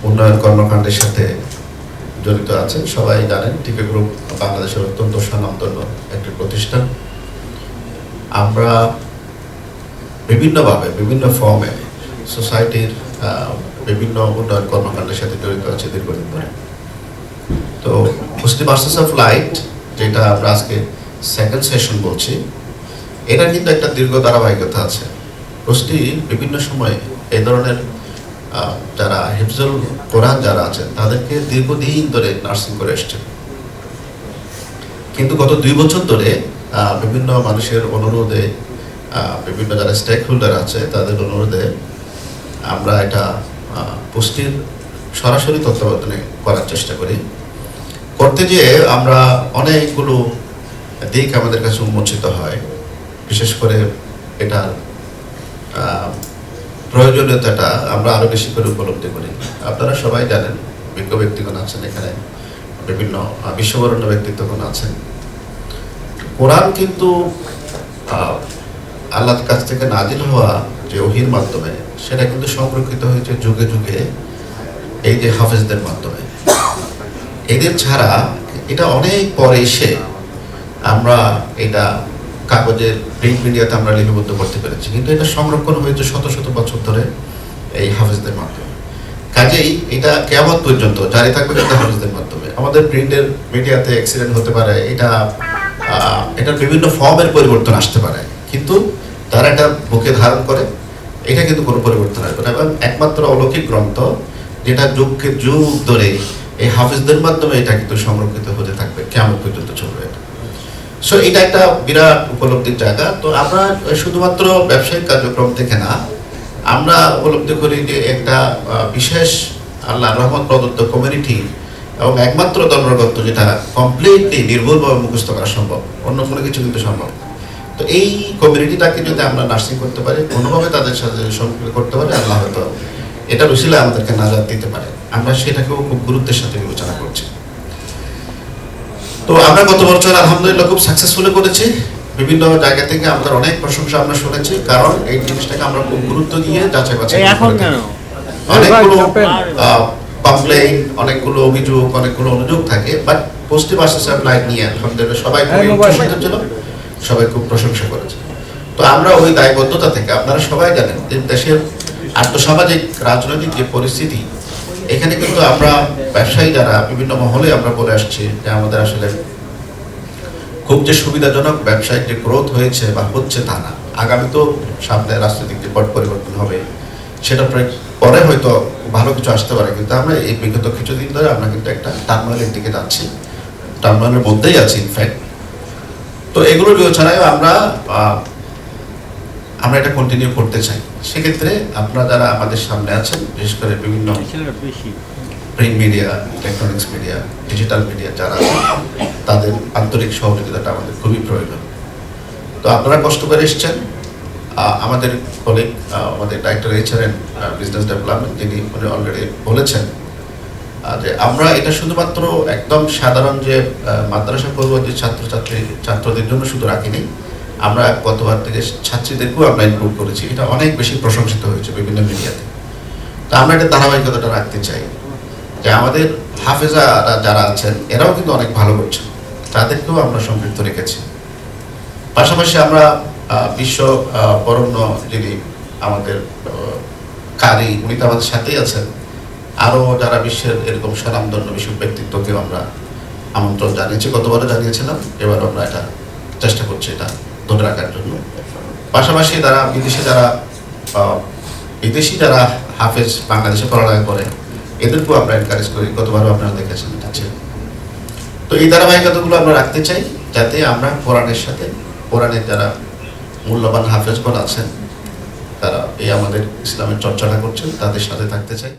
উন্নয়ন কর্মকাণ্ডের সাথে জড়িত আছেন। সবাই জানেন টিপি গ্রুপ বাংলাদেশের অত্যন্ত স্বনামধন্য একটি প্রতিষ্ঠান। আমরা বিভিন্নভাবে বিভিন্ন ফর্মে সোসাইটির বিভিন্ন উন্নয়ন কর্মকাণ্ডের সাথে জড়িত আছে দীর্ঘদিন ধরে। তো মুসলিম ভার্সেস অফ লাইট, যেটা আমরা আজকে সেকেন্ড সেশন বলছি, এটা কিন্তু একটা দীর্ঘ ধারাবাহিকতা আছে। প্রস্তি বিভিন্ন সময়ে এই ধরনের যারা হিফজুল কোরআন যারা আছেন তাদেরকে দীর্ঘদিন ধরে নার্সিং করে এসছেন, কিন্তু গত 2 বছর ধরে বিভিন্ন মানুষের অনুরোধে, বিভিন্ন যারা স্টেক হোল্ডার আছে তাদের অনুরোধে আমরা এটা পুষ্টির সরাসরি তত্ত্বাবধানে করার চেষ্টা করি। করতে গিয়ে আমরা অনেকগুলো দিক আমাদের কাছে উন্মোচিত হয়। বিশেষ করে এটার প্রয়োজনীয়তাটা আমরা আরো বেশি করে উপলব্ধি করি। আপনারা সবাই জানেন, বিজ্ঞ ব্যক্তিগণ আছেন এখানে, বিভিন্ন বিশ্ববরণ্য ব্যক্তিত্বগণ আছেন। কোরআন কিন্তু আল্লাহর কাছ থেকে নাজিল হওয়া যে ওহীর মাধ্যমে, সেটা কিন্তু সংরক্ষিত হয়েছে যুগে যুগে এই যে হাফেজদের মাধ্যমে। এদের ছাড়া এটা অনেক পরে এসে আমরা এটা কাগজের প্রিন্ট মিডিয়াতে আমরা লিপিবদ্ধ করতে পেরেছি, কিন্তু এটা সংরক্ষণ হয়েছে শত শত বছর ধরে এই হাফেজদের মাধ্যমে। কাজেই এটা কিয়ামত পর্যন্ত জারি থাকবে কিন্তু হাফেজদের মাধ্যমে। আমাদের প্রিন্টের মিডিয়াতে অ্যাক্সিডেন্ট হতে পারে, এটার বিভিন্ন ফর্মের পরিবর্তন আসতে পারে, কিন্তু তারা এটা বুকে ধারণ করে, এটা কিন্তু কোনো পরিবর্তন আসবে না। এবং একমাত্র অলৌকিক গ্রন্থ যেটা যুগকে যুগ ধরে এই হাফেজদের মাধ্যমে এটা কিন্তু সংরক্ষিত হতে থাকবে, কিয়ামত পর্যন্ত চলবে। সো এটা একটা বিরাট উপলব্ধির জায়গা। তো আমরা শুধুমাত্র ব্যবসায়িক কার্যক্রম থেকে না, আমরা উপলব্ধি করি যে একটা বিশেষ আল্লাহর রহমত প্রদত্ত কমিউনিটি এবং একমাত্র ধর্মগ্রন্থ যেটা কমপ্লিটলি নির্ভুলভাবে মুখস্থ করা সম্ভব, অন্য কোনো কিছু কিন্তু সম্ভব। তো এই কমিউনিটিটাকে যদি আমরা নার্সিং করতে পারি, কোনোভাবে তাদের সাথে সম্পর্ক করতে পারি, আল্লাহ হয়তো এটা রুশিলা আমাদেরকে নাজাত দিতে পারে। আমরা সেটাকেও খুব গুরুত্বের সাথে বিবেচনা করছি। তো আমরা গত বছর আলহামদুলিল্লাহ খুব সাকসেসফুলি করেছি। বিভিন্ন জায়গা থেকে আমাদের অনেক প্রশংসা আমরা শুনেছি, কারণ এই জিনিসটাকে আমরা খুব গুরুত্ব দিয়ে যাচাই বাছাই অনেকগুলো কমপ্লেইন, অনেকগুলো অভিযোগ, অনেকগুলো অনুযোগ থাকে, বাট পজিটিভ ভার্সেস লাইট নিয়ে আলহামদুলিল্লাহ সবাই ছিল, সবাই খুব প্রশংসা করেছে। তো আমরা ওই দায়বদ্ধতা থেকে, আপনারা সবাই জানেন যে দেশের আর্থসামাজিক রাজনৈতিক যে পরিস্থিতি, এখানে কিন্তু আমরা ব্যবসায়ী যারা বিভিন্ন মহলে আমরা বলে আসছি যে আমাদের আসলে খুব যে সুবিধাজনক ব্যবসায়িক যে গ্রোথ হয়েছে বা হচ্ছে তা না। আগামী তো সামনে রাজনৈতিক যে পট পরিবর্তন হবে, সেটা পরে হয়তো ভালো কিছু আসতে পারে, কিন্তু আমরা এই বিগত কিছুদিন ধরে আমরা কিন্তু একটা টার্মিনালের দিকে যাচ্ছি, টার্মিনালের মধ্যেই আছি ইনফ্যাক্ট। তো এগুলো বিবেচনায় আমরা এটা কন্টিনিউ করতে চাই। সেক্ষেত্রে আপনারা যারা আমাদের সামনে আছেন, বিশেষ করে বিভিন্ন print media, electronics media, digital media যারা আছেন, তাদের আন্তরিক সহযোগিতাটা আমাদের খুবই প্রয়োজন। তো আপনারা কষ্ট করে এসছেন। আমাদের কলিগ, আমাদের director HR and business development, তিনি অলরেডি বলেছেন যে আমরা এটা শুধুমাত্র একদম সাধারণ যে মাদ্রাসা পূর্ববর্তী ছাত্রদের জন্য শুধু রাখিনি, আমরা গতবার থেকে ছাত্রীদেরকেও আমরা ইনক্লুড করেছি। এটা অনেক বেশি প্রশংসিত হয়েছে বিভিন্ন মিডিয়াতে। তো আমরা এটা ধারাবাহিকতাটা রাখতে চাই যে আমাদের হাফেজারা যারা আছেন এরাও কিন্তু অনেক ভালো করছেন, তাদেরকেও আমরা সম্পৃক্ত রেখেছি। পাশাপাশি আমরা বিশ্ব বরণ্য যিনি আমাদের কারি, উনি তো আমাদের সাথেই আছেন। আরও যারা বিশ্বের এরকম স্বনামধন্য বিশ্ব ব্যক্তিত্বকেও আমরা আমন্ত্রণ জানিয়েছি, গতবারও জানিয়েছিলাম, এবারও আমরা এটা চেষ্টা করছি এটা ধরে রাখার জন্য। পাশাপাশি যারা বিদেশি যারা হাফেজ বাংলাদেশে পড়ালেখা করে, এদেরকেও আমরা এনকারেজ করি, গতবারও আপনারা দেখেছেন এটা ছিল। তো এই ধারাবাহিকতাগুলো আমরা রাখতে চাই, যাতে আমরা কোরআনের সাথে, কোরআনের যারা মূল্যবান হাফেজগণ আছেন, তারা এই আমাদের ইসলামের চর্চাটা করছেন, তাদের সাথে থাকতে চাই।